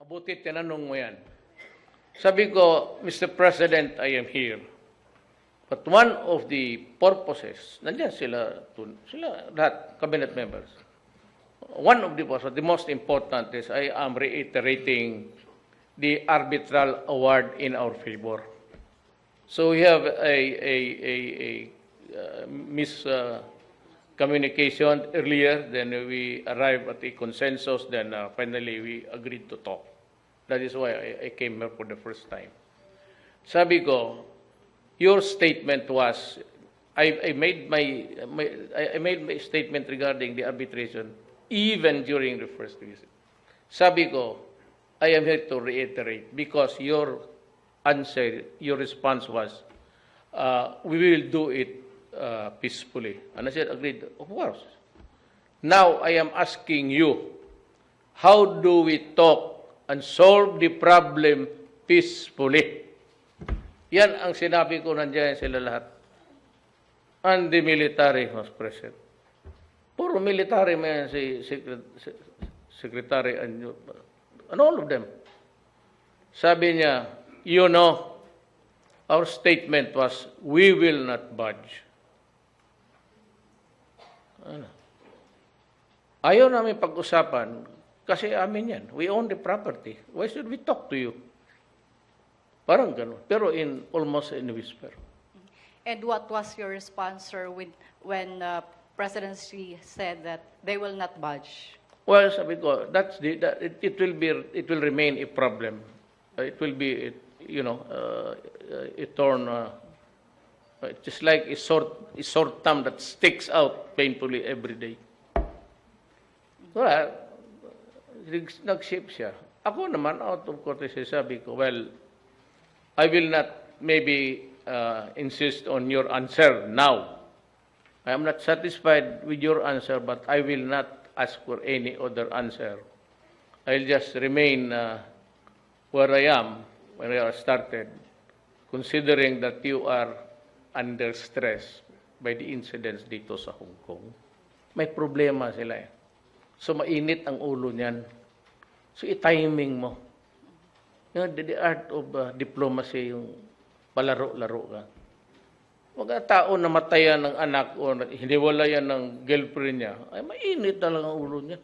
Mabuti tinanong mo yan. Sabi ko, Mr. President, I am here. But one of the purposes, nandiyan sila lahat, cabinet members. One of the purposes, the most important is I am reiterating the arbitral award in our favor. So we have a miscommunication earlier, then we arrived at a consensus, then finally we agreed to talk. That is why I came here for the first time. Sabi ko, your statement was, I made my statement regarding the arbitration even during the first visit. Sabi ko, I am here to reiterate because your answer, your response was, we will do it peacefully. And I said, agreed, of course. Now I am asking you, how do we talk and solve the problem peacefully? Yan ang sinabi ko, nandiyan sila lahat. And the military was present. Puro military man si Secretary and all of them. Sabi niya, you know, our statement was, we will not budge. Ano? Ayaw namin pag-usapan kasi amin yan. We own the property. Why should we talk to you? Parang ganun. Pero almost in whisper. And what was your response, sir, when President Xi said that they will not budge? Well, sabi ko, it will remain a problem. It will be, a torn. Just like a short thumb that sticks out painfully every day. Well, nag-ship siya. Ako naman, out of courtesy, sabi ko, well, I will not maybe insist on your answer now. I am not satisfied with your answer, but I will not ask for any other answer. I'll just remain where I am when I started, considering that you are under stress by the incidents dito sa Hong Kong. May problema sila eh. So mainit ang ulo niyan. So i-timing mo. The art of diplomacy, yung palaro-laro ka. Huwag na tao na matayan ng anak o hiniwalayan ng girlfriend niya, ay mainit talaga ang ulo niya.